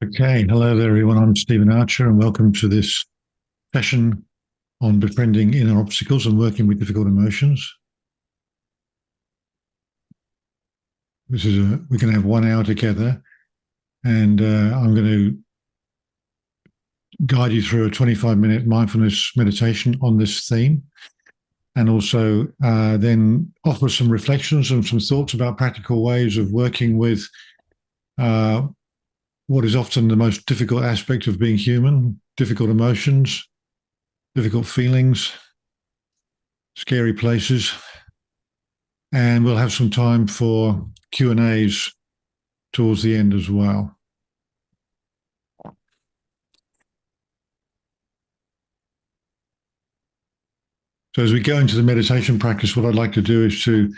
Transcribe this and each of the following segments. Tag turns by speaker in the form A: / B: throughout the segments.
A: Okay, hello there, everyone. I'm Stephen Archer, and welcome to this session on befriending inner obstacles and working with difficult emotions. We're going to have 1 hour together, and I'm going to guide you through a 25-minute mindfulness meditation on this theme, and also then offer some reflections and some thoughts about practical ways of working with uh, what is often the most difficult aspect of being human: difficult emotions, difficult feelings, scary places, and we'll have some time for Q&As towards the end as well. So as we go into the meditation practice, what I'd like to do is to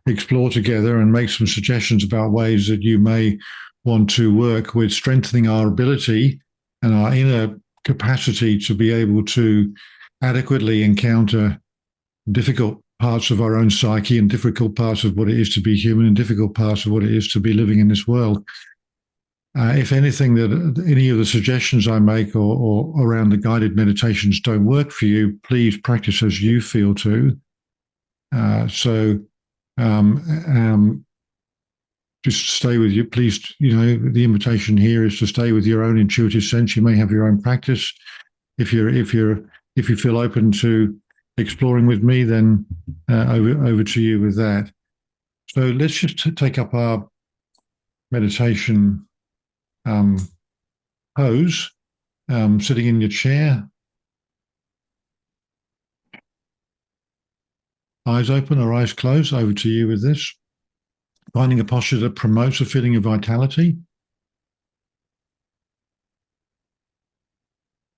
A: explore together and make some suggestions about ways that you may want to work with strengthening our ability and our inner capacity to be able to adequately encounter difficult parts of our own psyche and difficult parts of what it is to be human and difficult parts of what it is to be living in this world. If anything, that any of the suggestions I make or around the guided meditations don't work for you, please practice as you feel to. So um, um, just stay with you. Please, the invitation here is to stay with your own intuitive sense. You may have your own practice. If you feel open to exploring with me, then over to you with that. So let's just take up our meditation um, pose, sitting in your chair, eyes open or eyes closed. Over to you with this. Finding a posture that promotes a feeling of vitality,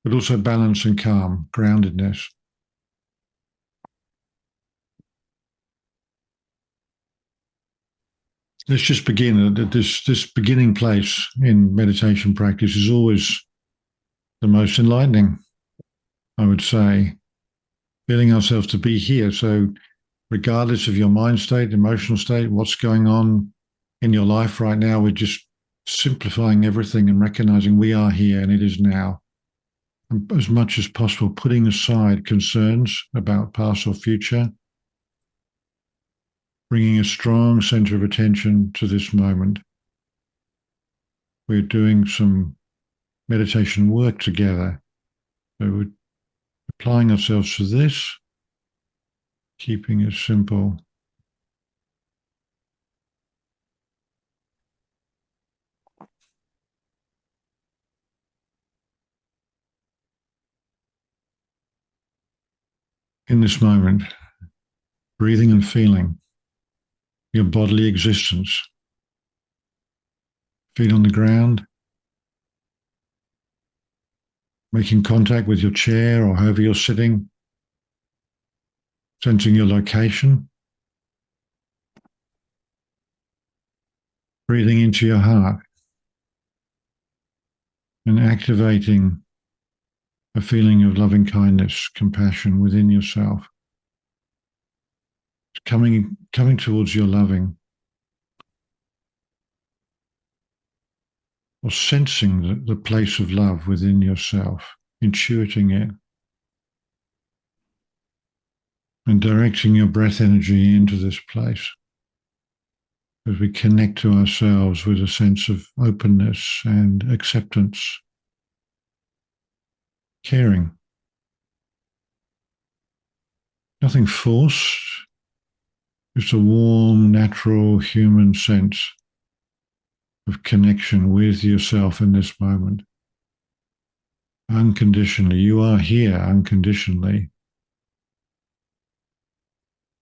A: but also balance and calm, groundedness. Let's just begin. This beginning place in meditation practice is always the most enlightening, I would say. Feeling ourselves to be here. So regardless of your mind state, emotional state, what's going on in your life right now, we're just simplifying everything and recognizing we are here and it is now. And as much as possible, putting aside concerns about past or future, bringing a strong center of attention to this moment. We're doing some meditation work together. So we're applying ourselves to this, keeping it simple. In this moment, breathing and feeling your bodily existence. Feet on the ground, making contact with your chair or however you're sitting, sensing your location, breathing into your heart and activating a feeling of loving kindness, compassion within yourself. Coming towards your loving, or sensing the place of love within yourself, intuiting it, and directing your breath energy into this place as we connect to ourselves with a sense of openness and acceptance, caring. Nothing forced, just a warm, natural human sense of connection with yourself in this moment. Unconditionally. You are here unconditionally.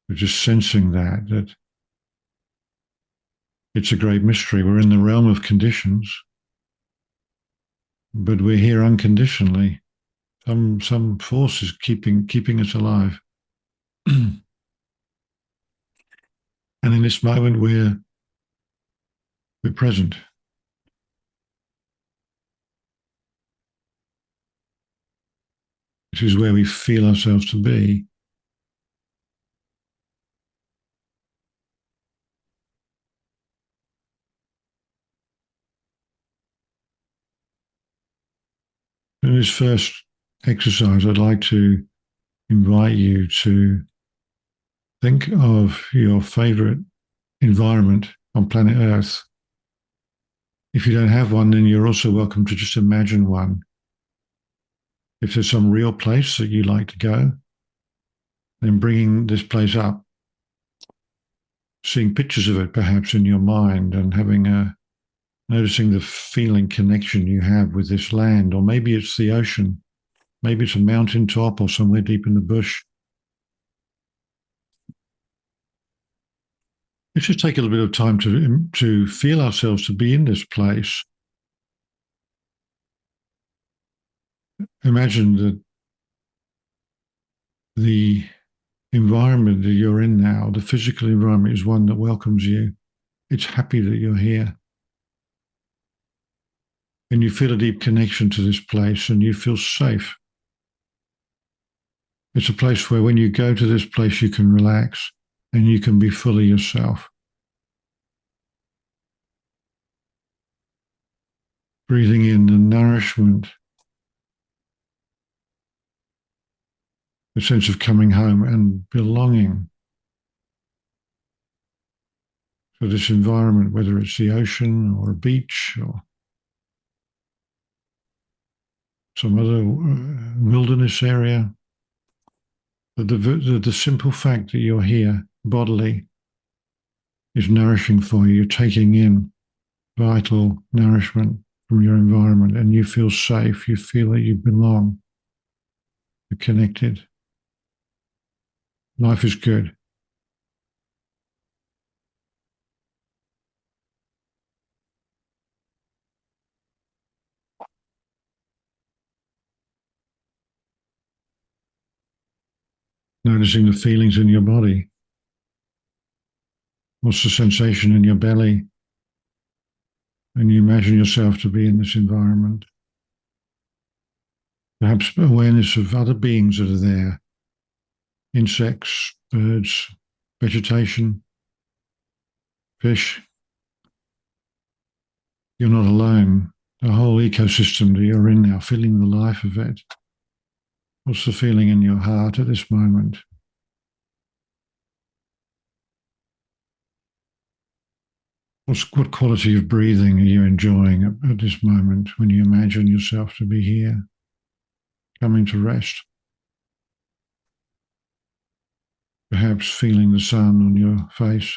A: We're just sensing that it's a great mystery. We're in the realm of conditions, but we're here unconditionally. Some force is keeping us alive. And in this moment we're present. This is where we feel ourselves to be. In this first exercise, I'd like to invite you to think of your favorite environment on planet Earth. If you don't have one, then you're also welcome to just imagine one. If there's some real place that you like to go, then bringing this place up, seeing pictures of it perhaps in your mind and noticing the feeling connection you have with this land, or maybe it's the ocean, maybe it's a mountain top or somewhere deep in the bush. Let's just take a little bit of time to feel ourselves to be in this place. Imagine that the environment that you're in now, the physical environment, is one that welcomes you. It's happy that you're here. And you feel a deep connection to this place and you feel safe. It's a place where when you go to this place, you can relax and you can be fully yourself. Breathing in the nourishment, the sense of coming home and belonging to this environment, whether it's the ocean or a beach or some other wilderness area. The simple fact that you're here bodily is nourishing for you. You're taking in vital nourishment from your environment and you feel safe. You feel that you belong. You're connected. Life is good. Noticing the feelings in your body. What's the sensation in your belly? And you imagine yourself to be in this environment. Perhaps awareness of other beings that are there. Insects, birds, vegetation, fish. You're not alone. The whole ecosystem that you're in now, feeling the life of it. What's the feeling in your heart at this moment? What quality of breathing are you enjoying at this moment when you imagine yourself to be here, coming to rest? Perhaps feeling the sun on your face,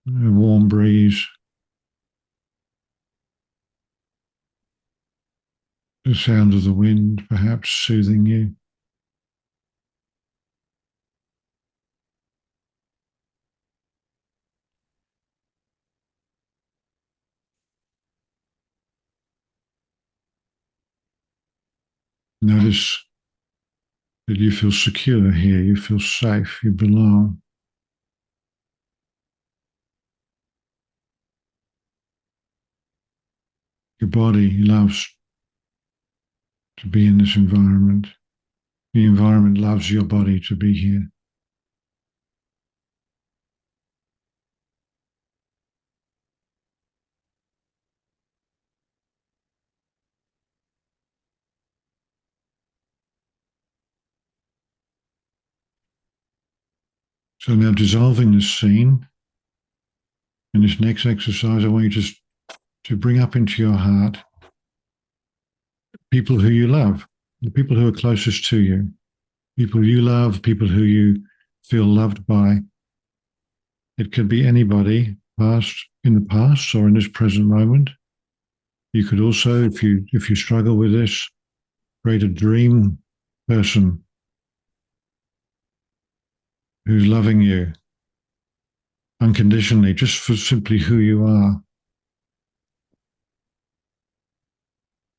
A: a warm breeze, the sound of the wind perhaps soothing you. Notice that you feel secure here, you feel safe, you belong. Your body loves to be in this environment. The environment loves your body to be here. So now dissolving the scene, in this next exercise, I want you to bring up into your heart people who you love, the people who are closest to you, people you love, people who you feel loved by. It could be anybody, in the past or in this present moment. You could also, if you struggle with this, create a dream person who's loving you unconditionally, just for simply who you are.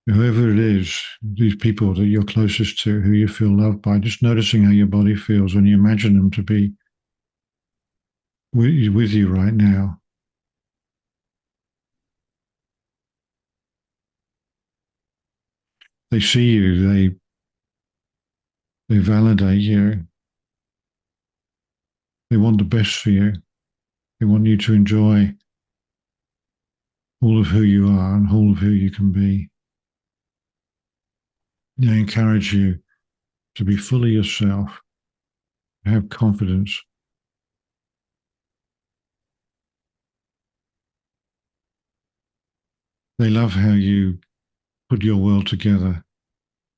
A: Whoever it is, these people that you're closest to, who you feel loved by, just noticing how your body feels when you imagine them to be with you right now. They see you, they validate you. They want the best for you. They want you to enjoy all of who you are and all of who you can be. I encourage you to be fully yourself, have confidence. They love how you put your world together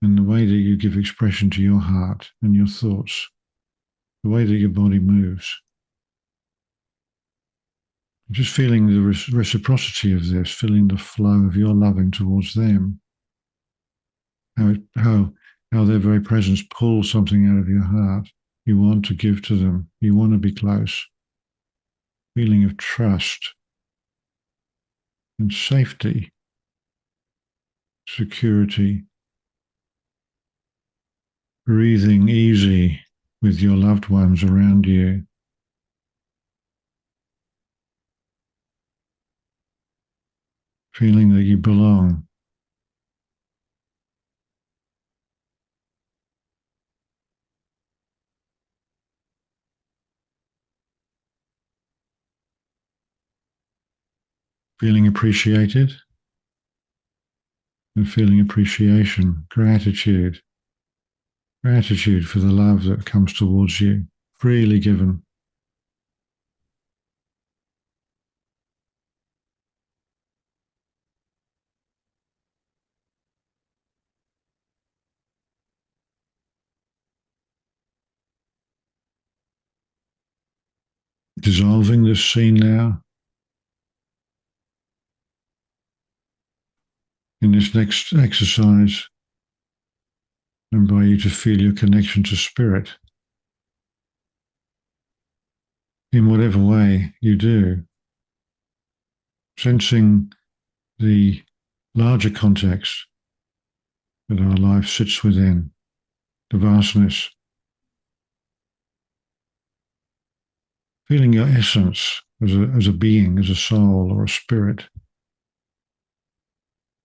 A: and the way that you give expression to your heart and your thoughts, the way that your body moves. Just feeling the reciprocity of this, feeling the flow of your loving towards them, how their very presence pulls something out of your heart. You want to give to them. You want to be close. Feeling of trust and safety, security, breathing easy with your loved ones around you. Feeling that you belong. Feeling appreciated and feeling appreciation, gratitude. Gratitude for the love that comes towards you, freely given. Dissolving this scene now. In this next exercise, I invite you to feel your connection to spirit in whatever way you do, sensing the larger context that our life sits within, the vastness, feeling your essence as a being, as a soul or a spirit,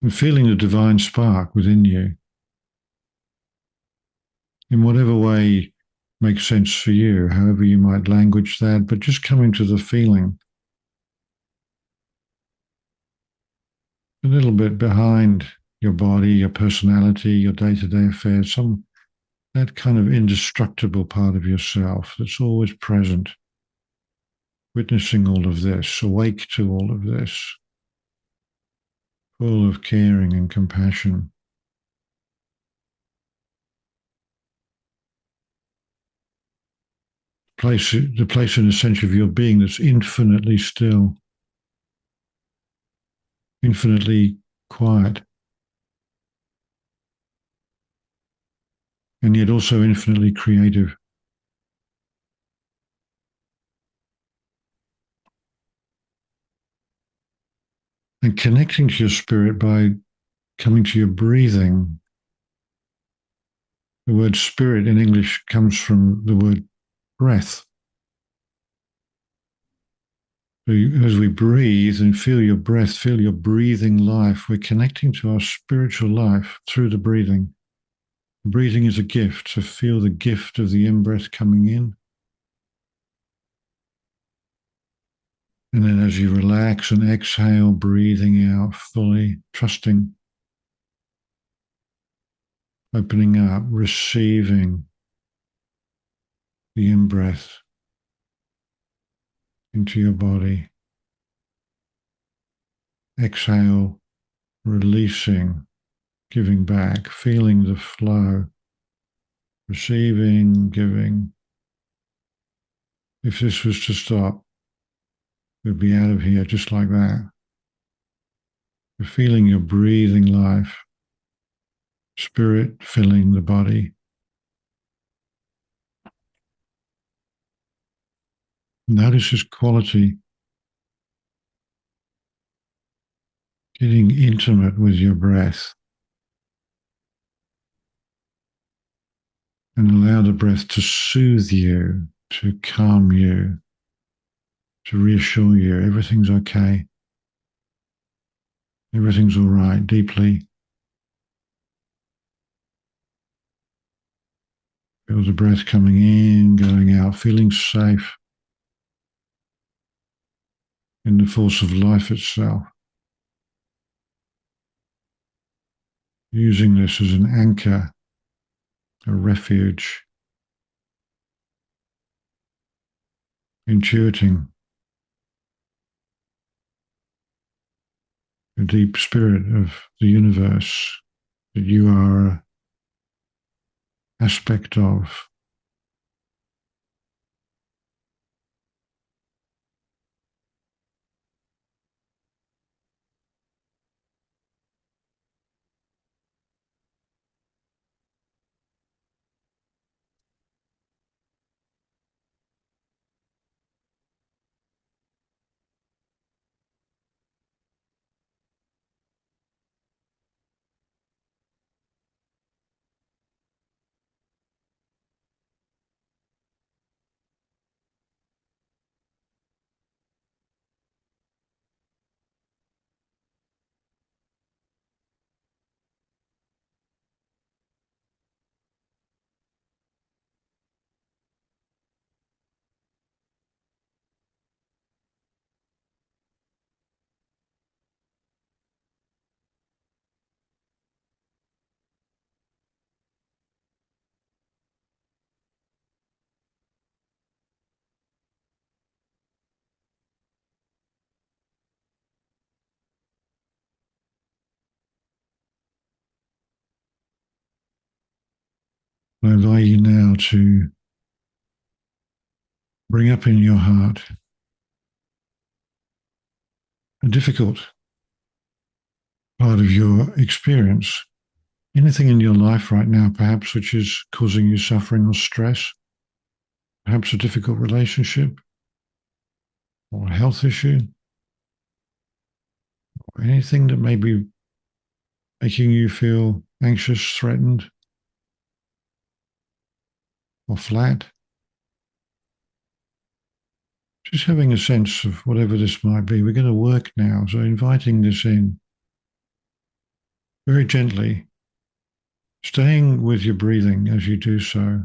A: and feeling the divine spark within you in whatever way makes sense for you, however you might language that, but just coming to the feeling a little bit behind your body, your personality, your day-to-day affairs, that kind of indestructible part of yourself that's always present, witnessing all of this, awake to all of this, full of caring and compassion. The place in the center of your being that's infinitely still, infinitely quiet, and yet also infinitely creative. And connecting to your spirit by coming to your breathing. The word spirit in English comes from the word breath. So as we breathe and feel your breath, feel your breathing life, we're connecting to our spiritual life through the breathing. Breathing is a gift, to feel the gift of the in-breath coming in. And then as you relax and exhale, breathing out fully, trusting, opening up, receiving the in-breath into your body. Exhale, releasing, giving back, feeling the flow, receiving, giving. If this was to stop, we'd be out of here just like that. You're feeling your breathing life, spirit filling the body. Notice this quality, getting intimate with your breath, and allow the breath to soothe you, to calm you, to reassure you everything's okay, everything's all right, deeply. Feel the breath coming in, going out, feeling safe in the force of life itself. using this as an anchor, a refuge, intuiting the deep spirit of the universe that you are an aspect of. I invite you now to bring up in your heart a difficult part of your experience. Anything in your life right now, perhaps, which is causing you suffering or stress, perhaps a difficult relationship or a health issue, or anything that may be making you feel anxious, threatened, or flat. Just having a sense of whatever this might be. We're going to work now. So inviting this in very gently, staying with your breathing as you do so,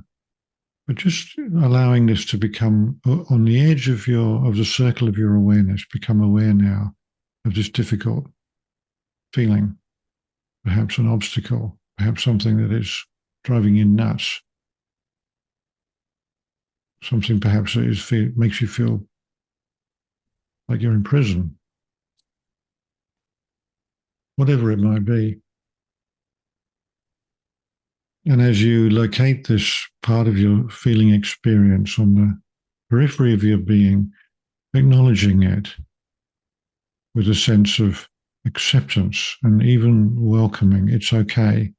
A: but just allowing this to become on the edge of the circle of your awareness. Become aware now of this difficult feeling, perhaps an obstacle, perhaps something that is driving you nuts, something perhaps that makes you feel like you're in prison, whatever it might be. And as you locate this part of your feeling experience on the periphery of your being, acknowledging it with a sense of acceptance and even welcoming, it's okay.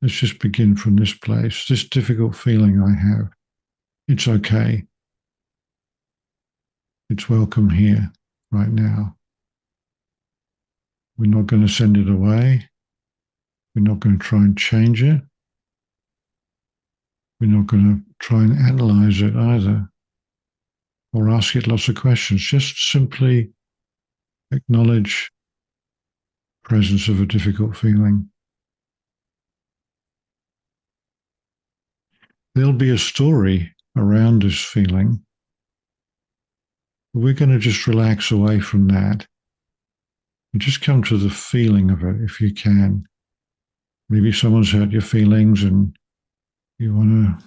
A: Let's just begin from this place. This difficult feeling I have, it's okay. It's welcome here, right now. We're not going to send it away. We're not going to try and change it. We're not going to try and analyze it either or ask it lots of questions. Just simply acknowledge the presence of a difficult feeling. There'll be a story around this feeling. We're going to just relax away from that and just come to the feeling of it if you can. Maybe someone's hurt your feelings and you've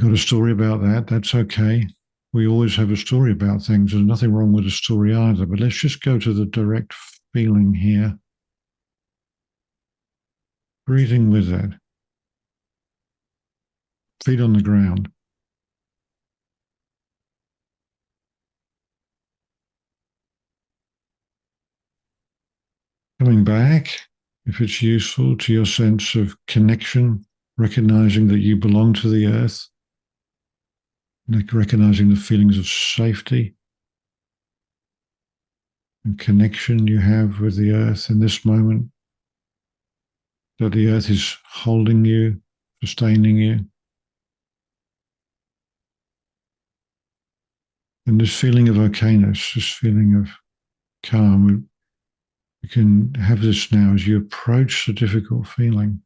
A: got a story about that. That's okay. We always have a story about things. There's nothing wrong with a story either, but let's just go to the direct feeling here. Breathing with it. Feet on the ground. Coming back, if it's useful, to your sense of connection, recognizing that you belong to the earth, recognizing the feelings of safety and connection you have with the earth in this moment, that the earth is holding you, sustaining you. And this feeling of okayness, this feeling of calm, you can have this now as you approach the difficult feeling.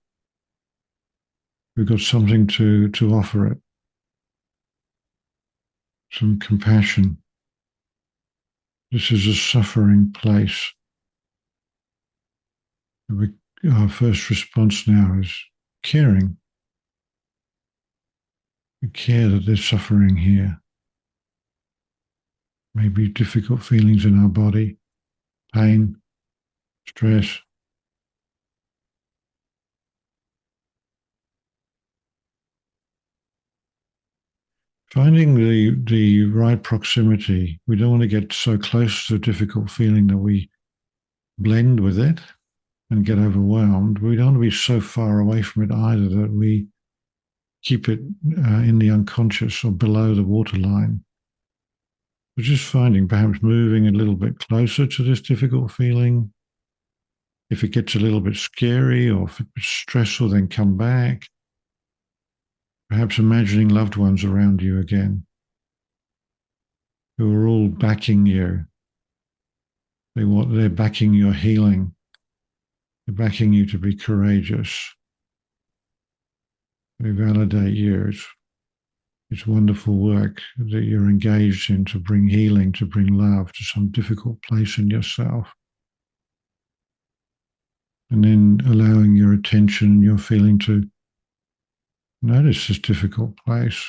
A: We've got something to offer it, some compassion. This is a suffering place. We our first response now is caring. We care that there's suffering here. Maybe difficult feelings in our body, pain, stress. Finding the right proximity. We don't want to get so close to a difficult feeling that we blend with it and get overwhelmed. We don't want to be so far away from it either that we keep it in the unconscious or below the waterline. We're just finding perhaps moving a little bit closer to this difficult feeling. If it gets a little bit scary or if it's stressful, then come back. Perhaps imagining loved ones around you again who are all backing you. They're backing your healing. They're backing you to be courageous. They validate you. It's wonderful work that you're engaged in to bring healing, to bring love to some difficult place in yourself. And then allowing your attention and your feeling to notice this difficult place.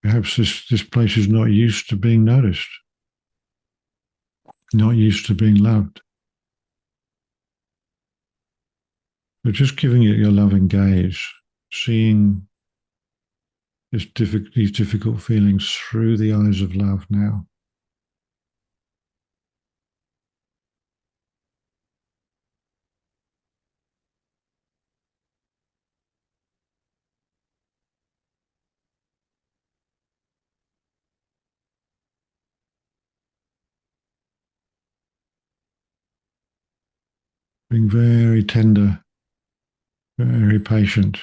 A: Perhaps this place is not used to being noticed, not used to being loved. But just giving it your loving gaze, seeing these difficult feelings through the eyes of love now. Being very tender, very patient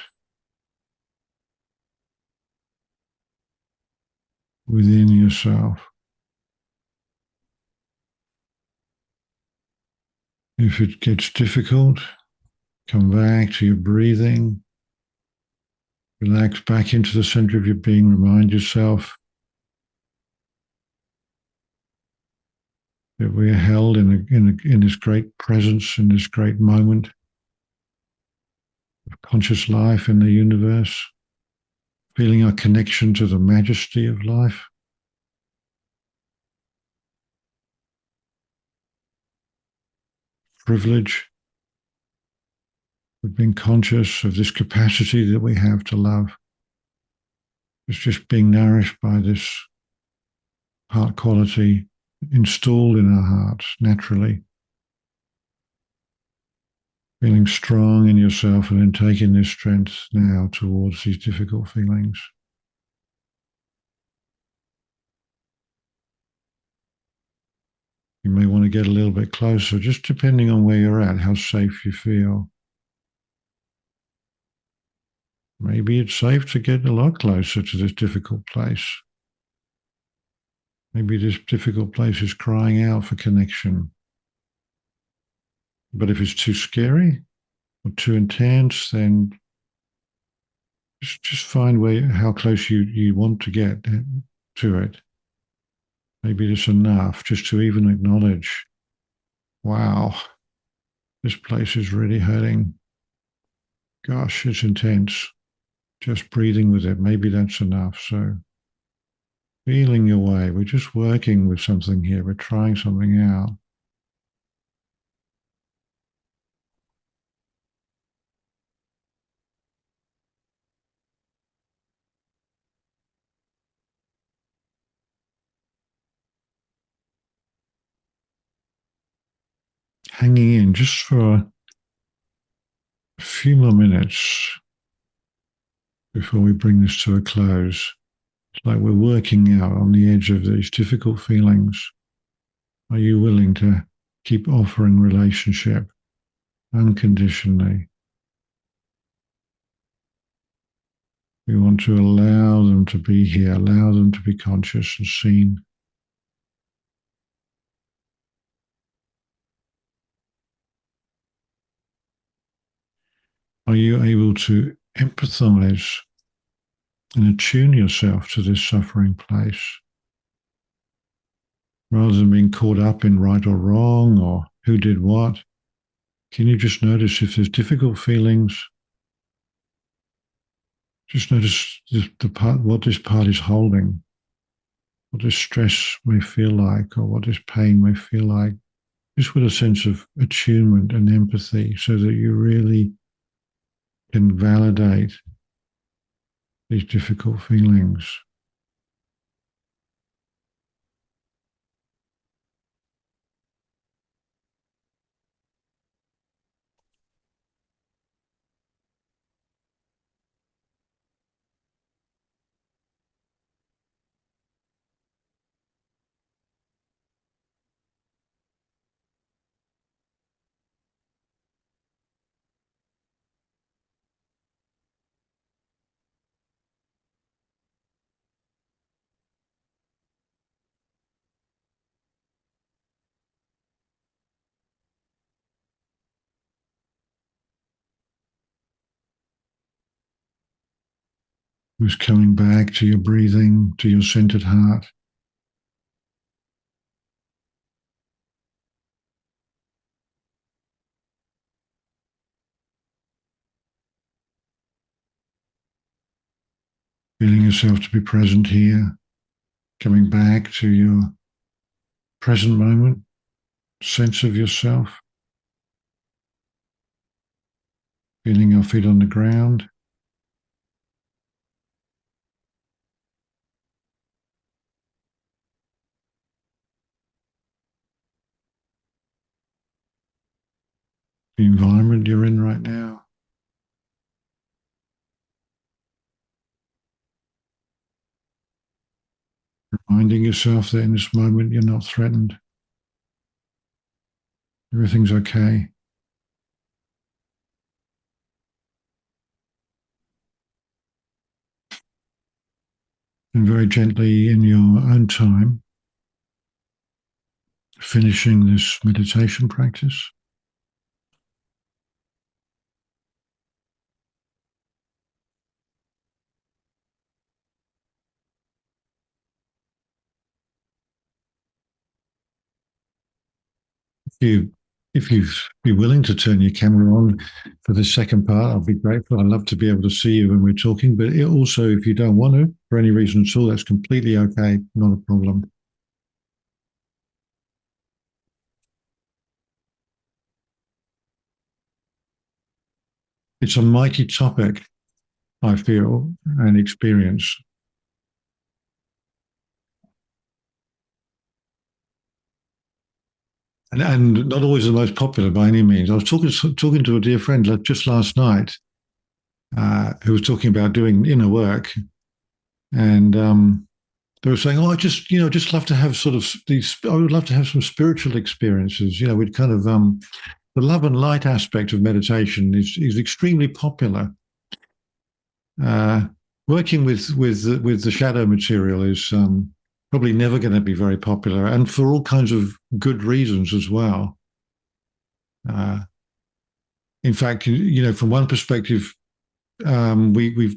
A: within yourself. If it gets difficult, come back to your breathing. Relax back into the center of your being. Remind yourself that we are held in this great presence, in this great moment of conscious life in the universe, feeling our connection to the majesty of life. Privilege of being conscious of this capacity that we have to love. It's just being nourished by this heart quality installed in our hearts naturally. Feeling strong in yourself and then taking this strength now towards these difficult feelings. You may want to get a little bit closer, just depending on where you're at, how safe you feel. Maybe it's safe to get a lot closer to this difficult place. Maybe this difficult place is crying out for connection. But if it's too scary or too intense, then just find how close you want to get to it. Maybe it's enough just to even acknowledge, wow, this place is really hurting. Gosh, it's intense. Just breathing with it, maybe that's enough. So feeling your way. We're just working with something here. We're trying something out. Hanging in just for a few more minutes before we bring this to a close. It's like we're working out on the edge of these difficult feelings. Are you willing to keep offering relationship unconditionally? We want to allow them to be here, allow them to be conscious and seen. Are you able to empathize and attune yourself to this suffering place? rather than being caught up in right or wrong or who did what. Can you just notice if there's difficult feelings? Just notice the part, what this part is holding, what this stress may feel like, or what this pain may feel like, just with a sense of attunement and empathy so that you really can validate these difficult feelings. Just coming back to your breathing, to your centered heart. Feeling yourself to be present here, coming back to your present moment, sense of yourself, feeling your feet on the ground, the environment you're in right now. Reminding yourself that in this moment you're not threatened. Everything's okay. And very gently, in your own time, finishing this meditation practice. You, if you be willing to turn your camera on for the second part, I'll be grateful. I'd love to be able to see you when we're talking. But also, if you don't want to, for any reason at all, that's completely okay. Not a problem. It's a mighty topic, I feel, and experience. And not always the most popular by any means. I was talking to a dear friend just last night who was talking about doing inner work, and they were saying, "Oh, I just love to have sort of these. I would love to have some spiritual experiences. We'd kind of the love and light aspect of meditation is extremely popular. Uh, Working with the shadow material is probably never going to be very popular, and for all kinds of good reasons as well. Uh, in fact, from one perspective, we've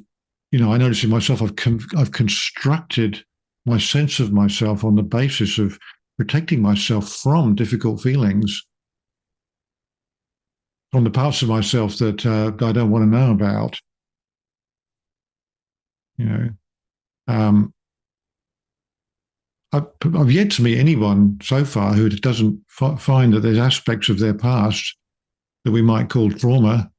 A: I notice in myself I've constructed my sense of myself on the basis of protecting myself from difficult feelings, from the parts of myself that I don't want to know about. You know, um, I've yet to meet anyone so far who doesn't find that there's aspects of their past that we might call trauma,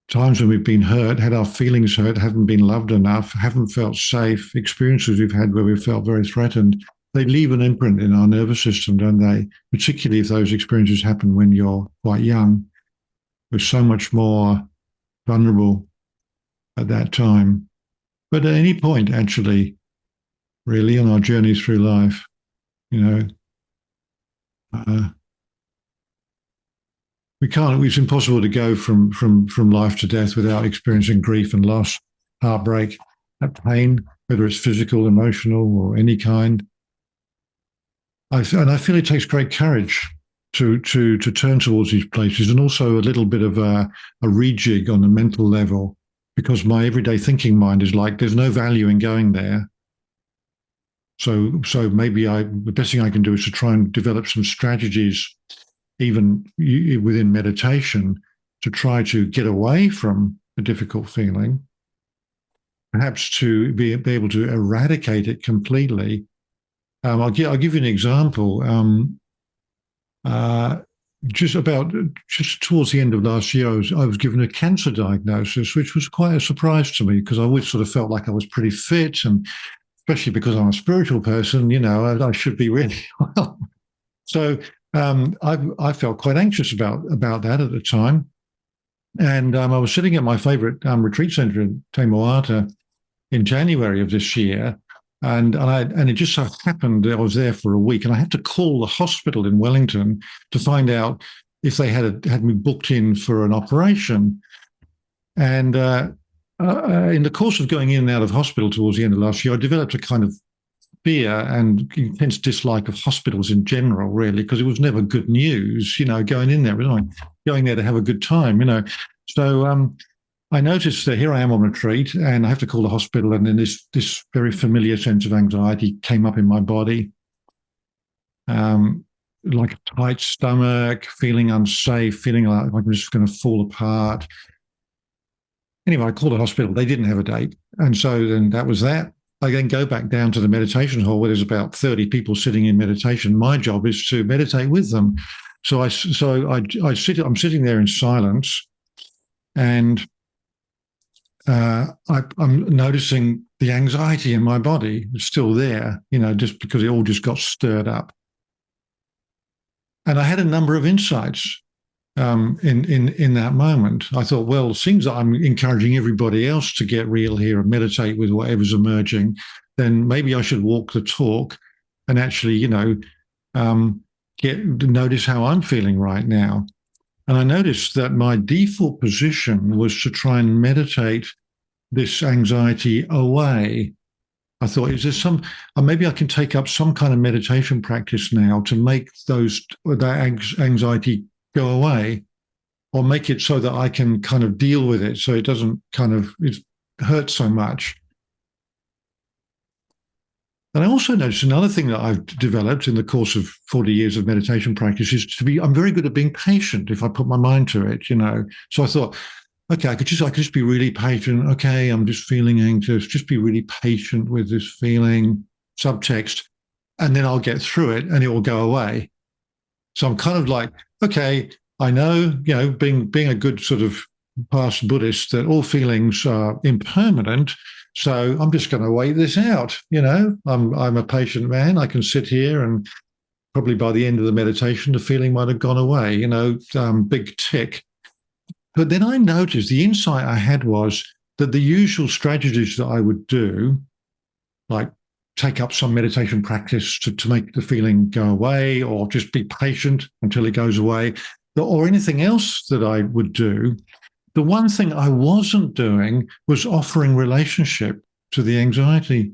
A: times when we've been hurt, had our feelings hurt, haven't been loved enough, haven't felt safe, experiences we've had where we felt very threatened. They leave an imprint in our nervous system, don't they? Particularly if those experiences happen when you're quite young. We're so much more vulnerable at that time. But at any point, actually, really, on our journey through life, you know, uh, we can't. It's impossible to go from life to death without experiencing grief and loss, heartbreak, that pain, whether it's physical, emotional, or any kind. And I feel it takes great courage to turn towards these places, and also a little bit of a rejig on the mental level, because my everyday thinking mind is like, there's no value in going there. So maybe the best thing I can do is to try and develop some strategies, even within meditation, to try to get away from a difficult feeling, perhaps to be able to eradicate it completely. I'll give you an example. Uh, just towards the end of last year, I was given a cancer diagnosis, which was quite a surprise to me because I always sort of felt like I was pretty fit, and especially because I'm a spiritual person, I should be really well. So I felt quite anxious about that at the time, and I was sitting at my favorite retreat center in Te Moata in January of this year. And it just so happened that I was there for a week, and I had to call the hospital in Wellington to find out if they had me booked in for an operation. And in the course of going in and out of hospital towards the end of last year, I developed a kind of fear and intense dislike of hospitals in general, really, because it was never good news, going in there. It was like going there to have a good time. So I noticed that here I am on retreat and I have to call the hospital, and then this very familiar sense of anxiety came up in my body, like a tight stomach, feeling unsafe, feeling like I'm just going to fall apart. Anyway, I called the hospital. They didn't have a date. And so then that was that. I then go back down to the meditation hall where there's about 30 people sitting in meditation. My job is to meditate with them. I'm sitting there in silence, and I'm noticing the anxiety in my body is still there, just because it all just got stirred up. And I had a number of insights in that moment. I thought, well, it seems that I'm encouraging everybody else to get real here and meditate with whatever's emerging. Then maybe I should walk the talk and actually, notice how I'm feeling right now. And I noticed that my default position was to try and meditate this anxiety away. I thought, is there maybe I can take up some kind of meditation practice now to make that anxiety go away, or make it so that I can kind of deal with it so it doesn't it hurts so much. And I also noticed another thing that I've developed in the course of 40 years of meditation practice is I'm very good at being patient if I put my mind to it, So I thought, okay, I could just be really patient. Okay, I'm just feeling anxious. Just be really patient with this feeling, subtext, and then I'll get through it and it will go away. So I'm kind of like, okay, I know, being a good sort of past Buddhist, that all feelings are impermanent. So I'm just going to wait this out. I'm a patient man. I can sit here, and probably by the end of the meditation, the feeling might have gone away. Big tick. But then I noticed the insight I had was that the usual strategies that I would do, like take up some meditation practice to make the feeling go away, or just be patient until it goes away, or anything else that I would do, the one thing I wasn't doing was offering relationship to the anxiety.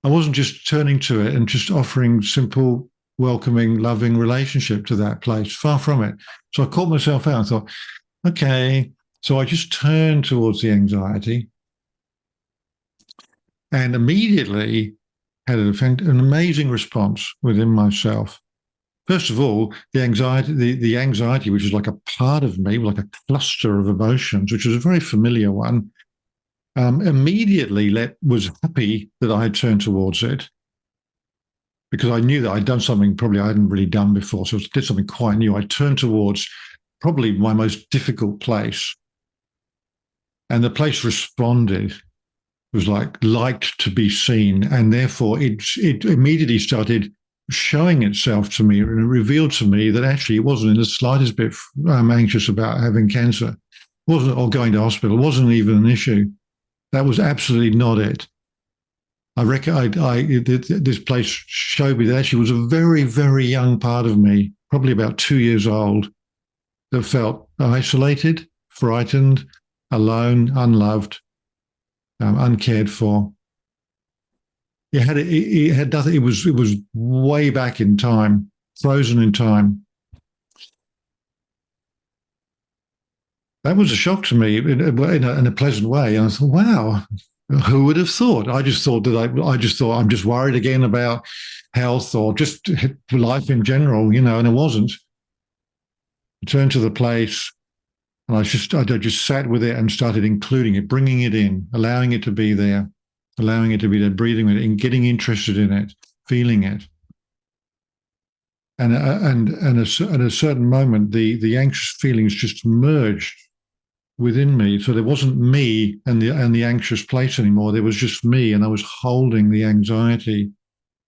A: I wasn't just turning to it and just offering simple, welcoming, loving relationship to that place. Far from it. So I caught myself out and thought, okay. So I just turned towards the anxiety and immediately had an amazing response within myself. First of all, the anxiety, which is like a part of me, like a cluster of emotions, which is a very familiar one, immediately was happy that I had turned towards it, because I knew that I'd done something probably I hadn't really done before. So I did something quite new. I turned towards probably my most difficult place. And the place responded. It was liked to be seen. And therefore it immediately started showing itself to me, and it revealed to me that actually it wasn't in the slightest bit anxious about having cancer, or going to hospital. It wasn't even an issue. That was absolutely not it. I reckon this place showed me that actually was a very, very young part of me, probably about 2 years old, that felt isolated, frightened, alone, unloved, uncared for. It had nothing. It was way back in time, frozen in time. That was a shock to me in a pleasant way. And I thought, wow, Who would have thought? I just thought that I just thought I'm just worried again about health or just life in general, and it wasn't. I turned to the place and I just sat with it and started including it, bringing it in, allowing it to be there, breathing with it, and getting interested in it, feeling it. And at a certain moment, the anxious feelings just merged within me. So there wasn't me and the anxious place anymore. There was just me, and I was holding the anxiety.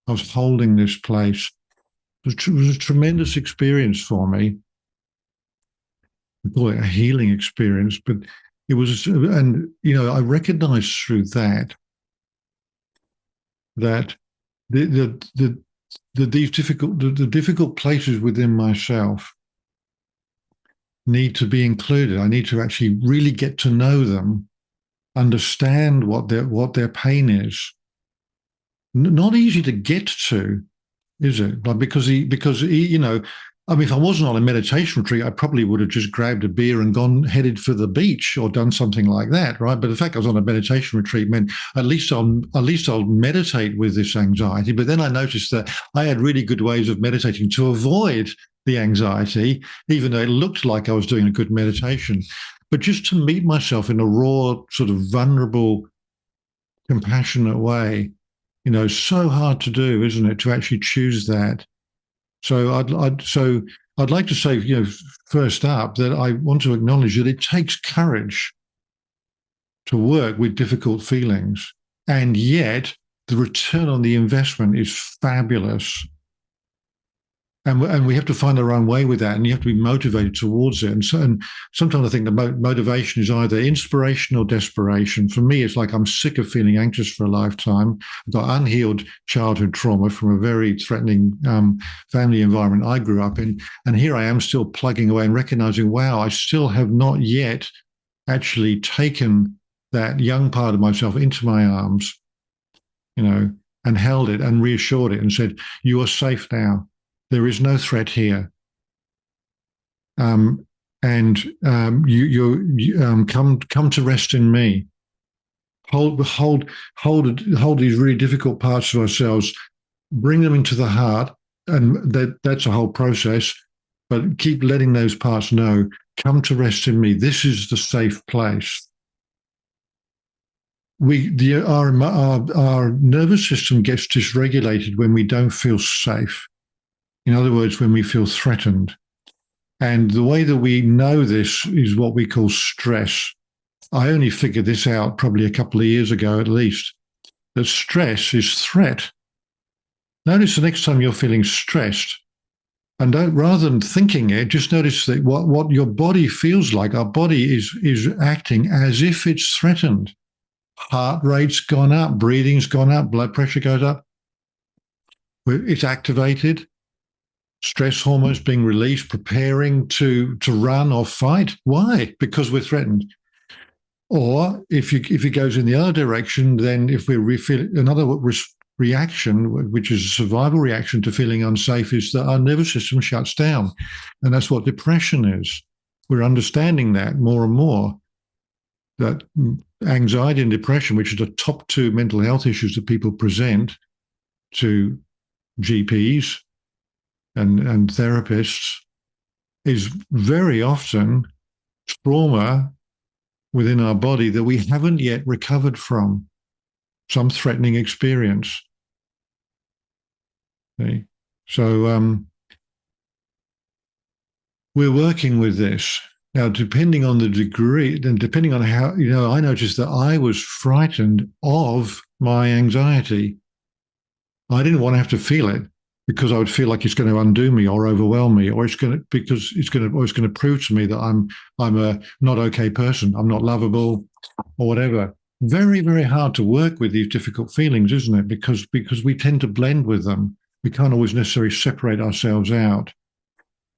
A: I was holding this place. It was a tremendous experience for me. I call it a healing experience, but it was, and I recognized through that the these difficult places within myself need to be included. I need to actually really get to know them, understand what their pain is. Not easy to get to, is it? Like because I mean, if I wasn't on a meditation retreat, I probably would have just grabbed a beer and headed for the beach or done something like that, right? But the fact I was on a meditation retreat meant at least I'll meditate with this anxiety. But then I noticed that I had really good ways of meditating to avoid the anxiety, even though it looked like I was doing a good meditation. But just to meet myself in a raw, sort of vulnerable, compassionate way, so hard to do, isn't it? To actually choose that. So I'd like to say, first up, that I want to acknowledge that it takes courage to work with difficult feelings, and yet the return on the investment is fabulous. And we have to find our own way with that, and you have to be motivated towards it. And sometimes I think the motivation is either inspiration or desperation. For me, it's like I'm sick of feeling anxious for a lifetime. I've got unhealed childhood trauma from a very threatening family environment I grew up in, and here I am still plugging away and recognizing, wow, I still have not yet actually taken that young part of myself into my arms, and held it and reassured it and said, "You are safe now. There is no threat here, and you come to rest in me. Hold these really difficult parts of ourselves, bring them into the heart, and that's a whole process. But keep letting those parts know, come to rest in me. This is the safe place." Our nervous system gets dysregulated when we don't feel safe. In other words, when we feel threatened. And the way that we know this is what we call stress. I only figured this out probably a couple of years ago at least, that stress is threat. Notice the next time you're feeling stressed, and rather than thinking it, just notice that what your body feels like. Our body is acting as if it's threatened. Heart rate's gone up, breathing's gone up, blood pressure goes up. It's activated. Stress hormones being released, preparing to run or fight. Why? Because we're threatened. Or if it goes in the other direction, then if we feel another reaction, which is a survival reaction to feeling unsafe, is that our nervous system shuts down. And that's what depression is. We're understanding that more and more, that anxiety and depression, which are the top two mental health issues that people present to GPs and therapists, is very often trauma within our body that we haven't yet recovered from, some threatening experience. Okay? So we're working with this. Now, depending on the degree and depending on how, I noticed that I was frightened of my anxiety. I didn't want to have to feel it, because I would feel like it's going to undo me or overwhelm me, or it's going to prove to me that I'm a not okay person, I'm not lovable, or whatever. Very, very hard to work with these difficult feelings, isn't it? Because we tend to blend with them. We can't always necessarily separate ourselves out.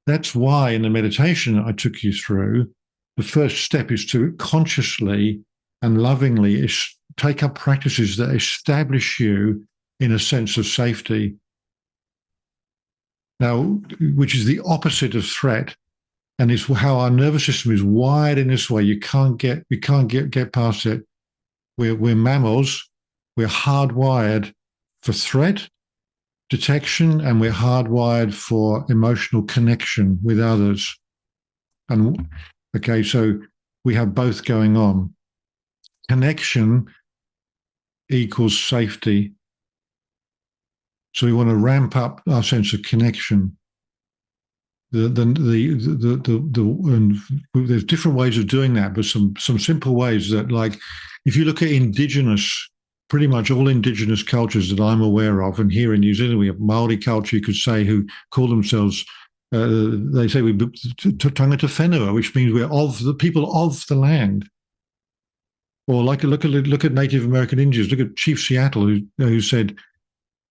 A: That's why in the meditation I took you through, the first step is to consciously and lovingly take up practices that establish you in a sense of safety. Now, which is the opposite of threat, and it's how our nervous system is wired in this way. We can't get past it. We're mammals. We're hardwired for threat detection, and we're hardwired for emotional connection with others. And okay, so we have both going on. Connection equals safety. So we want to ramp up our sense of connection. And there's different ways of doing that, but some simple ways that, like, if you look at pretty much all indigenous cultures that I'm aware of, and here in New Zealand we have Maori culture, you could say, who call themselves, they say we tangata whenua, which means we're of the people of the land. Or like look at Native American Indians. Look at Chief Seattle, who said,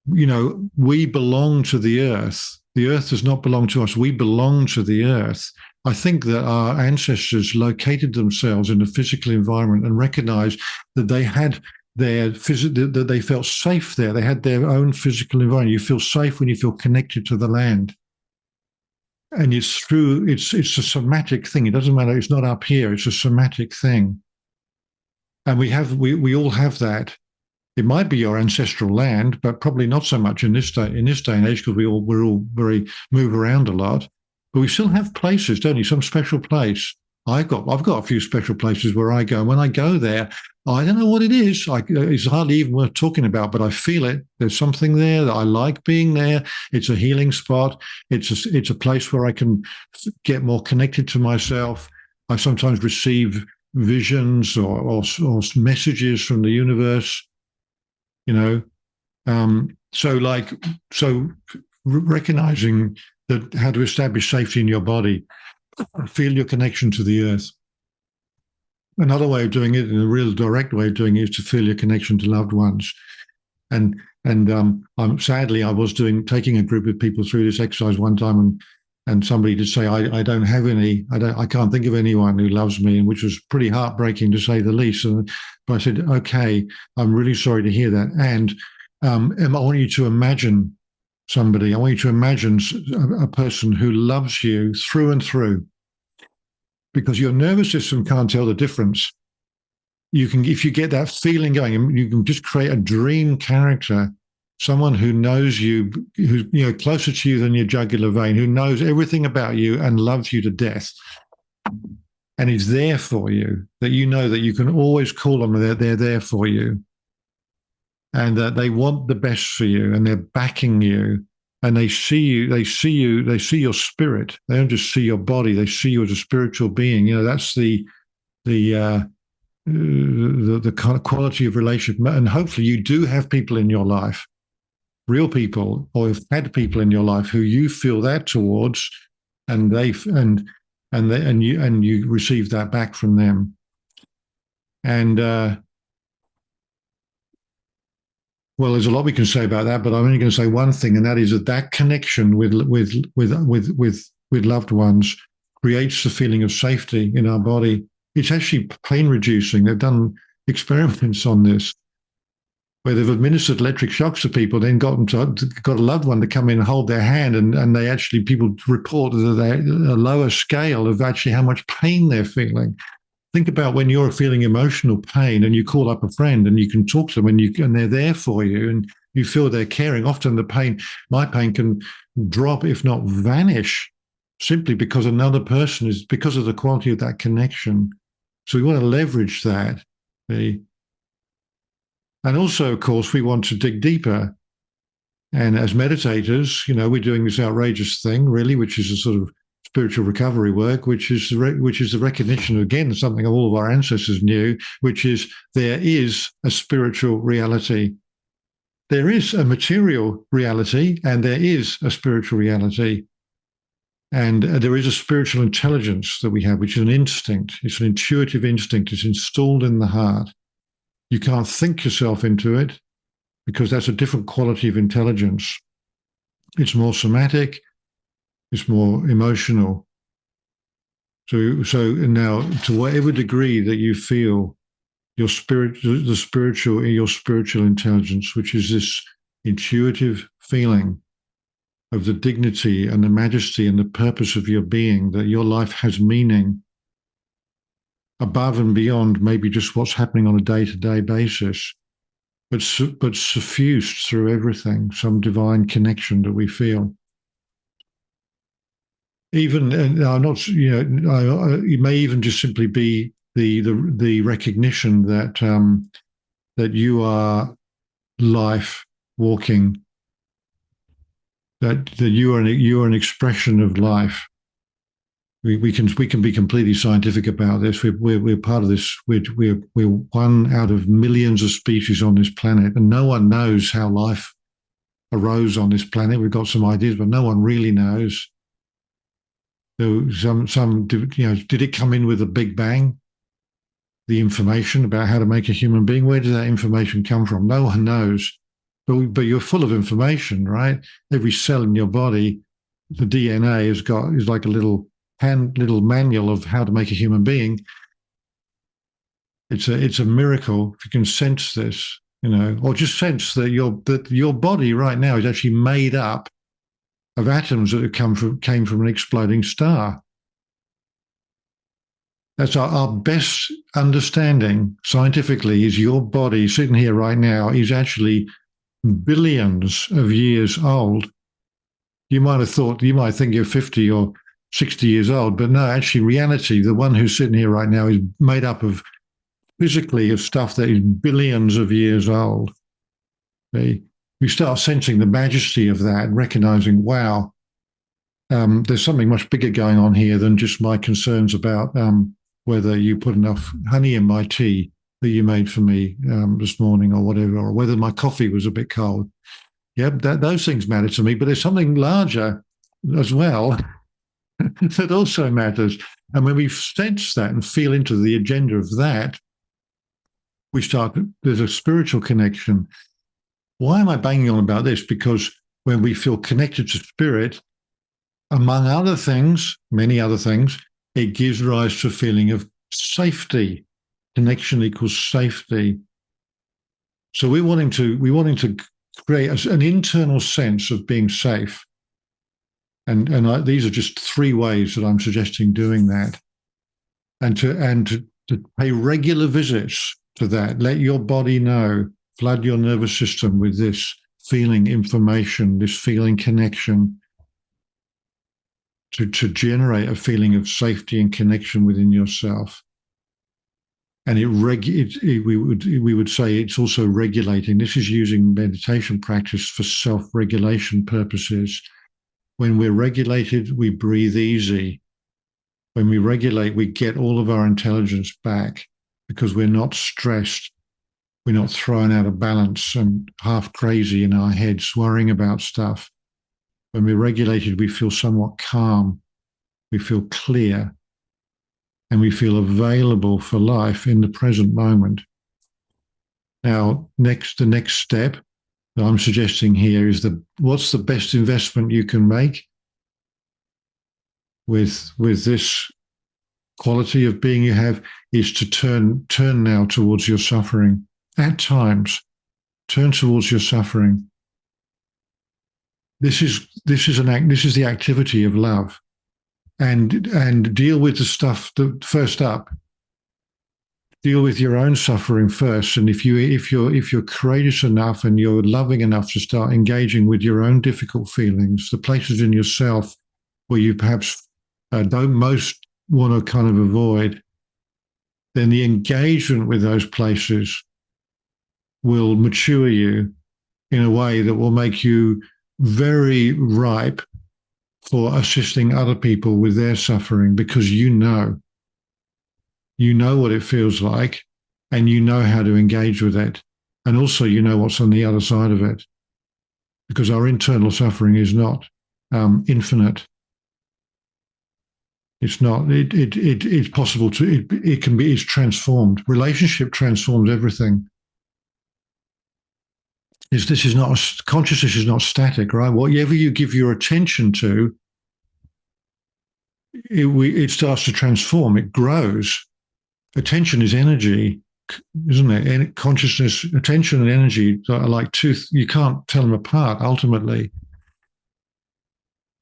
A: we belong to the earth. The earth does not belong to us. We belong to the earth. I think that our ancestors located themselves in a physical environment and recognized that they had that they felt safe there. They had their own physical environment. You feel safe when you feel connected to the land. And it's a somatic thing. It doesn't matter. It's not up here. It's a somatic thing. And we all have that. It might be your ancestral land, but probably not so much in this day and age, because we're all very move around a lot. But we still have places, don't you? Some special place. I've got a few special places where I go. And when I go there, I don't know what it is. It's hardly even worth talking about, but I feel it. There's something there that I like being there. It's a healing spot. It's a place where I can get more connected to myself. I sometimes receive visions or messages from the universe. So recognizing that, how to establish safety in your body, feel your connection to the earth. Another way of doing it, and a real direct way of doing it, is to feel your connection to loved ones. And sadly, I was taking a group of people through this exercise one time, and somebody did say, I don't have any, I can't think of anyone who loves me, and which was pretty heartbreaking, to say the least. But I said, okay, I'm really sorry to hear that. And I want you to imagine somebody. I want you to imagine a person who loves you through and through, because your nervous system can't tell the difference. If you get that feeling going, you can just create a dream character, someone who knows you, who's closer to you than your jugular vein, who knows everything about you and loves you to death, and is there for you. That you know that you can always call them. They're there for you, and that they want the best for you, and they're backing you. And they see you. They see your spirit. They don't just see your body. They see you as a spiritual being. That's the kind of quality of relationship. And hopefully, you do have people in your life, real people, or have had people in your life who you feel that towards, and you receive that back from them. And well, there's a lot we can say about that, but I'm only going to say one thing, and that is that connection with loved ones creates the feeling of safety in our body. It's actually pain reducing. They've done experiments on this, where they've administered electric shocks to people, then got a loved one to come in and hold their hand, and people report that they're a lower scale of actually how much pain they're feeling. Think about when you're feeling emotional pain and you call up a friend and you can talk to them, and they're there for you, and you feel they're caring. Often my pain can drop, if not vanish, simply because another person because of the quality of that connection. So we want to leverage that. And also, of course, we want to dig deeper. And as meditators, we're doing this outrageous thing, really, which is a sort of spiritual recovery work, which is the recognition, again, something all of our ancestors knew, which is there is a spiritual reality. There is a material reality, and there is a spiritual reality. And there is a spiritual intelligence that we have, which is an instinct. It's an intuitive instinct. It's installed in the heart. You can't think yourself into it, because that's a different quality of intelligence. It's more somatic. It's more emotional. So now, to whatever degree that you feel your spiritual intelligence, which is this intuitive feeling of the dignity and the majesty and the purpose of your being, that your life has meaning, above and beyond maybe just what's happening on a day-to-day basis, but suffused through everything, some divine connection that we feel. Even, and I'm not, it may even just simply be the recognition that that you are life walking, that you are an expression of life. We can be completely scientific about this. We're part of this. We're one out of millions of species on this planet, and no one knows how life arose on this planet. We've got some ideas, but no one really knows. So did it come in with a big bang? The information about how to make a human being, where does that information come from? No one knows. But you're full of information, right? Every cell in your body, the DNA is like a little manual of how to make a human being. It's a miracle if you can sense this, or just sense that your body right now is actually made up of atoms that came from an exploding star. That's our best understanding scientifically. Is your body sitting here right now is actually billions of years old. You might think you're 50 or 60 years old, but no, actually, reality, the one who's sitting here right now is made up of physically of stuff that is billions of years old. We start sensing the majesty of that and recognizing, wow, there's something much bigger going on here than just my concerns about whether you put enough honey in my tea that you made for me this morning or whatever, or whether my coffee was a bit cold. Yep, those things matter to me, but there's something larger as well that also matters. And when we sense that and feel into the agenda of that, there's a spiritual connection. Why am I banging on about this? Because when we feel connected to spirit, among other things, many other things, it gives rise to a feeling of safety. Connection equals safety. So we're wanting to create an internal sense of being safe. And these are just 3 ways that I'm suggesting doing that. And to pay regular visits to that. Let your body know, flood your nervous system with this feeling information, this feeling connection, to generate a feeling of safety and connection within yourself. And we would say it's also regulating. This is using meditation practice for self-regulation purposes. When we're regulated, we breathe easy. When we regulate, we get all of our intelligence back because we're not stressed. We're not thrown out of balance and half crazy in our heads, worrying about stuff. When we're regulated, we feel somewhat calm. We feel clear. And we feel available for life in the present moment. Now, the next step that I'm suggesting here is what's the best investment you can make with this quality of being you have is to turn now towards your suffering. At times, turn towards your suffering. This is the activity of love. And deal with the stuff that first up. Deal with your own suffering first. And if you're courageous enough and you're loving enough to start engaging with your own difficult feelings, the places in yourself where you perhaps don't most want to kind of avoid, then the engagement with those places will mature you in a way that will make you very ripe for assisting other people with their suffering, because you know what it feels like and you know how to engage with it. And also you know what's on the other side of it, because our internal suffering is not infinite. It's not, it's possible to, it's transformed. Relationship transforms everything. Consciousness is not static, right? Whatever you give your attention to, it starts to transform. It grows. Attention is energy, isn't it? And consciousness, attention, and energy are like you can't tell them apart. Ultimately,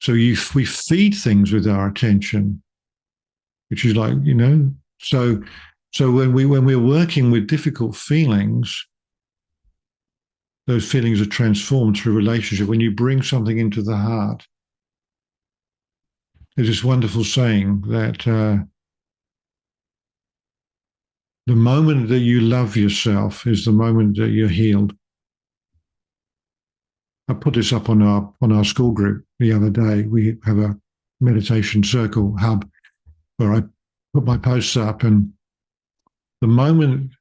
A: so we feed things with our attention, which is like So, so when we're working with difficult feelings, those feelings are transformed through relationship. When you bring something into the heart, there's this wonderful saying that the moment that you love yourself is the moment that you're healed. I put this up on our school group the other day. We have a meditation circle hub where I put my posts up, and the moment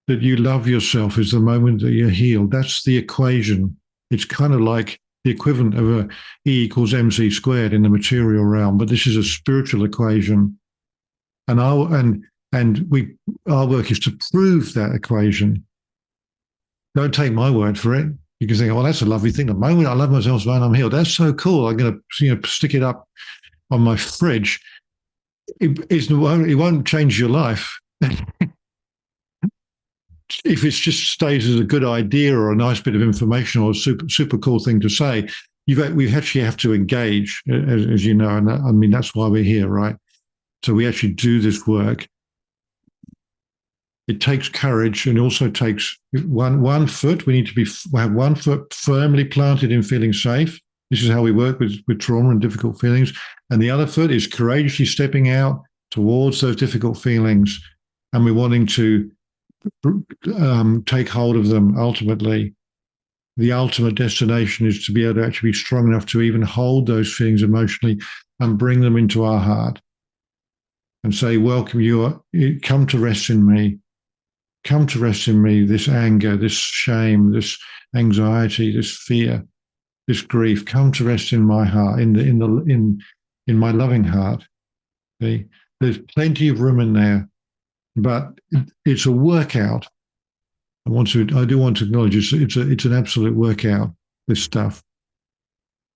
A: that you love yourself is the moment that you're healed. That's the equation. It's kind of like the equivalent of a E equals MC squared in the material realm, but this is a spiritual equation. And our work is to prove that equation. Don't take my word for it. You can think, oh, that's a lovely thing. The moment I love myself, man, I'm healed. That's so cool. I'm going to stick it up on my fridge. It won't change your life. If it just stays as a good idea or a nice bit of information or a super cool thing to say, we actually have to engage, as you know, and I mean that's why we're here, right? So we actually do this work. It takes courage, and also takes one foot. We need to have one foot firmly planted in feeling safe. This is how we work with trauma and difficult feelings. And the other foot is courageously stepping out towards those difficult feelings, and we're wanting to take hold of them. Ultimately, the ultimate destination is to be able to actually be strong enough to even hold those feelings emotionally and bring them into our heart and say, welcome, come to rest in me. Come to rest in me, this anger, this shame, this anxiety, this fear, this grief. Come to rest in my heart, in my loving heart. See? There's plenty of room in there, but it's a workout. I do want to acknowledge it's an absolute workout. This stuff.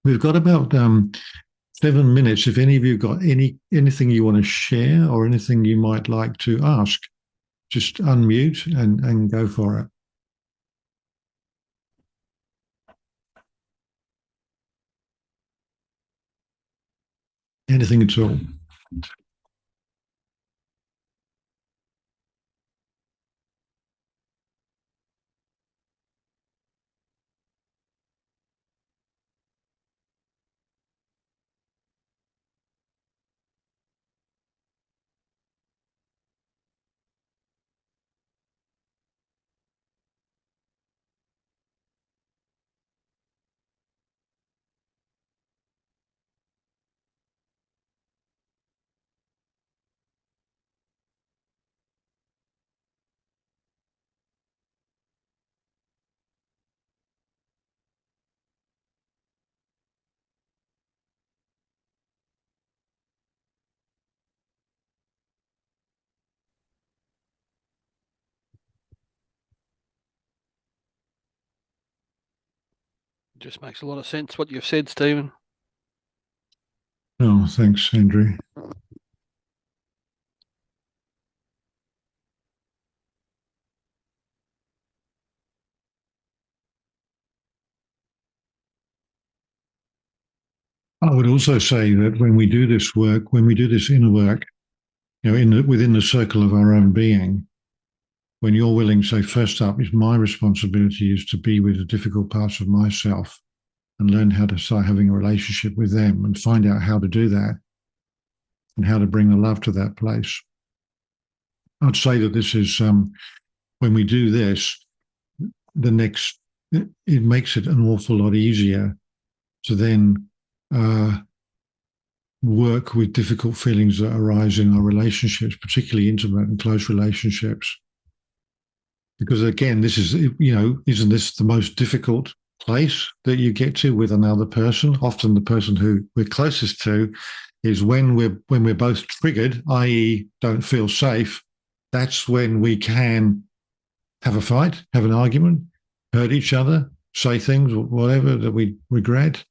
A: We've got about 7 minutes. If any of you have got anything you want to share or anything you might like to ask, just unmute and go for it. Anything at all.
B: It just makes a lot of sense what you've said, Stephen.
A: Oh, thanks, Andrew. I would also say that when we do this work, when we do this inner work, within the circle of our own being, when you're willing to say, first up, is my responsibility is to be with the difficult parts of myself and learn how to start having a relationship with them and find out how to do that and how to bring the love to that place. I'd say that this is, when we do this, it makes it an awful lot easier to then work with difficult feelings that arise in our relationships, particularly intimate and close relationships. Because again, this is, isn't this the most difficult place that you get to with another person? Often the person who we're closest to is when we're both triggered, i.e., don't feel safe. That's when we can have a fight, have an argument, hurt each other, say things, or whatever that we regret.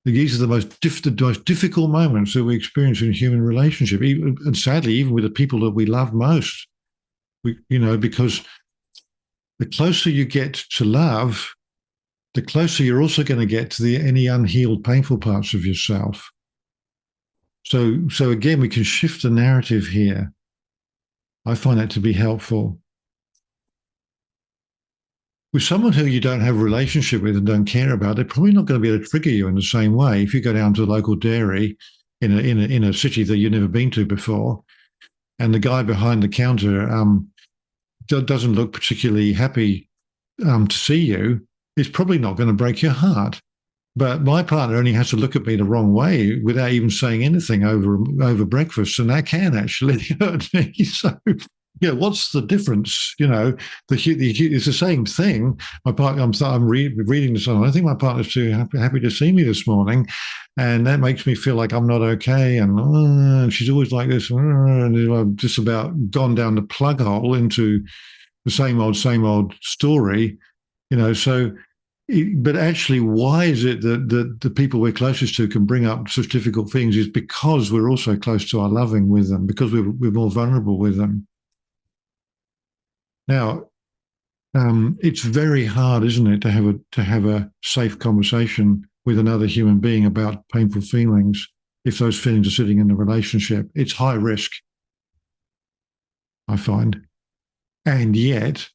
A: These are the most difficult moments that we experience in human relationship, and sadly, even with the people that we love most. Because the closer you get to love, the closer you're also going to get to any unhealed, painful parts of yourself. So again, we can shift the narrative here I find that to be helpful. With someone who you don't have a relationship with and don't care about, they're probably not going to be able to trigger you in the same way. If you go down to the local dairy in a city that you've never been to before, and the guy behind the counter doesn't look particularly happy to see you, it's probably not going to break your heart. But my partner only has to look at me the wrong way without even saying anything over breakfast, and that can actually hurt me. So, yeah, what's the difference? It's the same thing. My partner, I'm reading this on. I think my partner's too happy to see me this morning, and that makes me feel like I'm not okay. And she's always like this, and I've just about gone down the plug hole into the same old story. So but actually, why is it that the people we're closest to can bring up such difficult things is because we're also close to our loving with them, because we're more vulnerable with them. Now, it's very hard, isn't it, to have a safe conversation with another human being about painful feelings if those feelings are sitting in the relationship. It's high risk, I find, and yet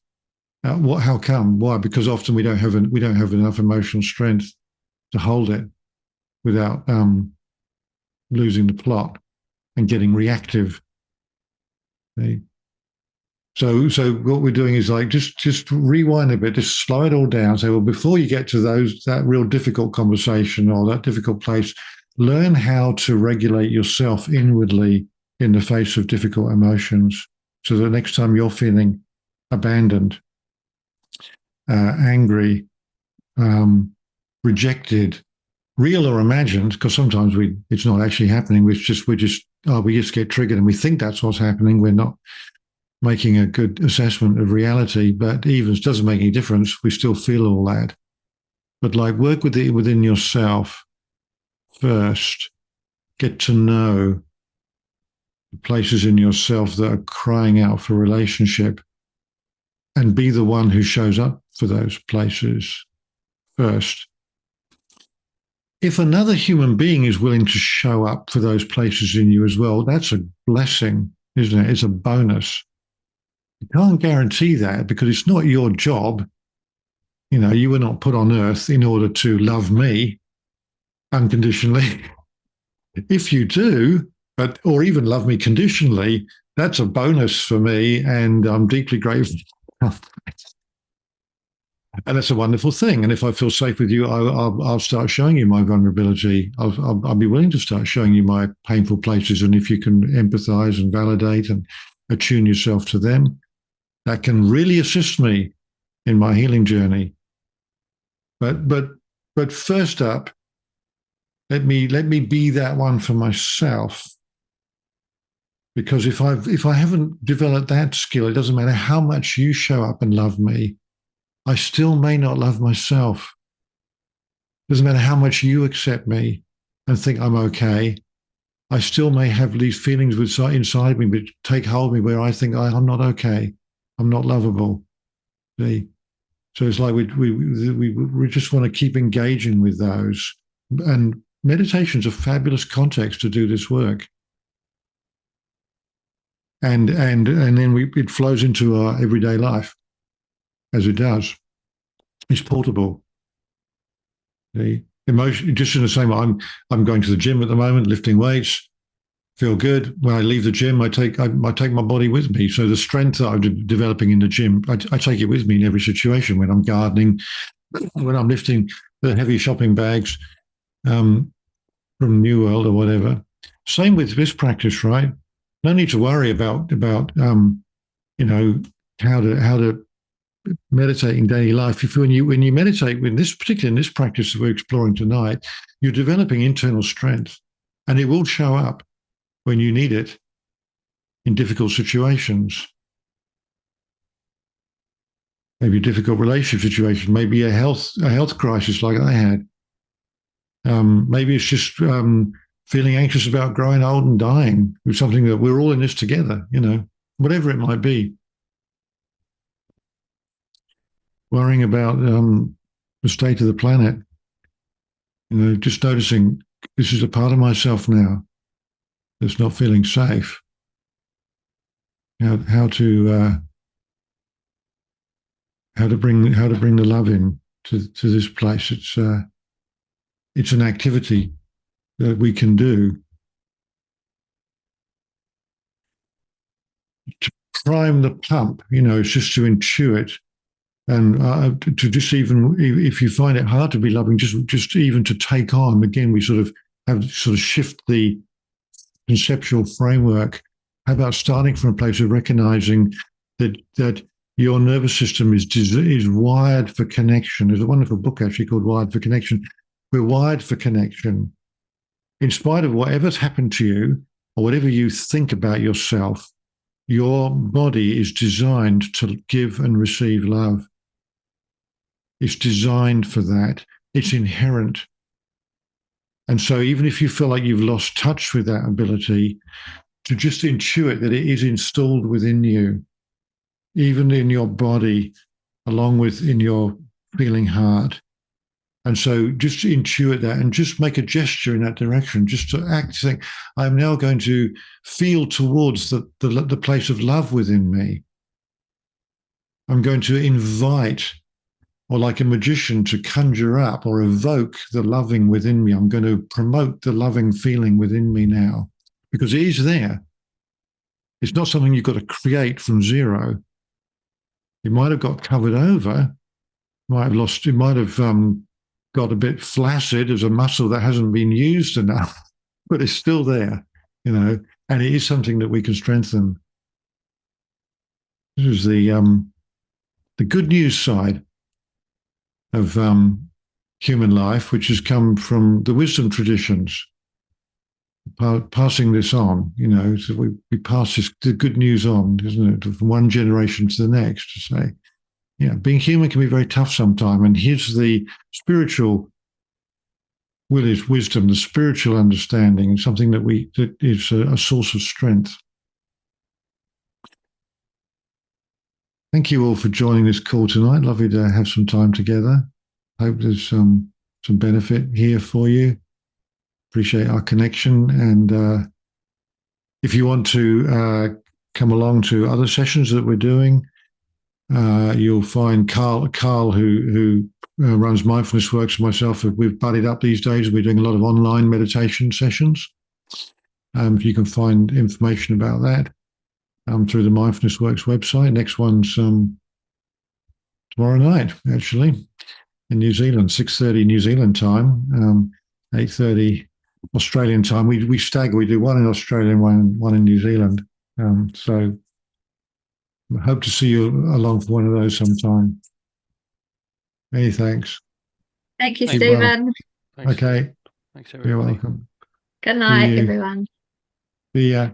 A: how come? Why? Because often we don't have enough emotional strength to hold it without losing the plot and getting reactive. Okay? So what we're doing is like just rewind a bit, just slow it all down. Say, well, before you get to that real difficult conversation or that difficult place, learn how to regulate yourself inwardly in the face of difficult emotions, so that next time you're feeling abandoned, angry, rejected, real or imagined, because sometimes it's not actually happening. We just get triggered and we think that's what's happening. We're not making a good assessment of reality, but even it doesn't make any difference. We still feel all that. But like work with it within yourself first. Get to know the places in yourself that are crying out for relationship, and be the one who shows up for those places first. If another human being is willing to show up for those places in you as well, that's a blessing, isn't it? It's a bonus. You can't guarantee that because it's not your job. You were not put on earth in order to love me unconditionally. If you do, or even love me conditionally, that's a bonus for me, and I'm deeply grateful. And that's a wonderful thing. And if I feel safe with you, I'll start showing you my vulnerability. I'll be willing to start showing you my painful places. And if you can empathize and validate and attune yourself to them, that can really assist me in my healing journey. But first up, let me be that one for myself. Because if I haven't developed that skill, it doesn't matter how much you show up and love me, I still may not love myself. Doesn't matter how much you accept me and think I'm okay. I still may have these feelings inside me, but take hold of me where I think I'm not okay. I'm not lovable. See? So it's like we just want to keep engaging with those. And meditation's a fabulous context to do this work. And then it flows into our everyday life as it does. It's portable. The emotion, just in the same way, I'm going to the gym at the moment, lifting weights, feel good. When I leave the gym, I take my body with me. So the strength that I'm developing in the gym, I take it with me in every situation. When I'm gardening, when I'm lifting the heavy shopping bags from New World or whatever. Same with this practice, right? No need to worry about how to meditate in daily life. When you meditate, particularly in this practice that we're exploring tonight, you're developing internal strength, and it will show up when you need it in difficult situations. Maybe a difficult relationship situation, maybe a health crisis like I had. Maybe it's just feeling anxious about growing old and dying. It's something that we're all in this together, whatever it might be. Worrying about the state of the planet, just noticing this is a part of myself now that's not feeling safe. how to bring the love in to this place. It's an activity that we can do to prime the pump. It's just to intuit and to just, even if you find it hard to be loving, just even to take on. Again, we sort of have to sort of shift the conceptual framework. How about starting from a place of recognizing that your nervous system is wired for connection? There's a wonderful book actually called Wired for Connection. We're wired for connection. In spite of whatever's happened to you or whatever you think about yourself, your body is designed to give and receive love. It's designed for that. It's inherent. And so even if you feel like you've lost touch with that ability, to just intuit that it is installed within you, even in your body, along with in your feeling heart. And so just intuit that and just make a gesture in that direction, just to act, saying, I'm now going to feel towards the place of love within me. I'm going to invite, or like a magician, to conjure up or evoke the loving within me. I'm going to promote the loving feeling within me now, because it is there. It's not something you've got to create from zero. It might have got covered over, might have lost, it might have got a bit flaccid as a muscle that hasn't been used enough, but it's still there, and it is something that we can strengthen. This is the good news side of human life, which has come from the wisdom traditions, passing this on. So we pass the good news on, isn't it, from one generation to the next, to say, being human can be very tough sometimes. And here's the spiritual wisdom, the spiritual understanding, and something that is a source of strength. Thank you all for joining this call tonight. Lovely to have some time together. Hope there's some benefit here for you. Appreciate our connection. And if you want to come along to other sessions that we're doing, you'll find Carl who runs Mindfulness Works, and myself, we've buddied up these days. We're doing a lot of online meditation sessions. You can find information about that through the Mindfulness Works website. Next one's tomorrow night, actually, in New Zealand, 6:30 New Zealand time, 8:30 Australian time. We stagger. We do one in Australia and one in New Zealand. So I hope to see you along for one of those sometime. Many thanks.
C: Thank you,
B: Thanks,
C: Stephen.
B: Thanks,
A: Okay.
B: Thanks,
A: You're
B: everybody.
A: welcome.
C: Good night,
A: you.
C: everyone.
A: See ya.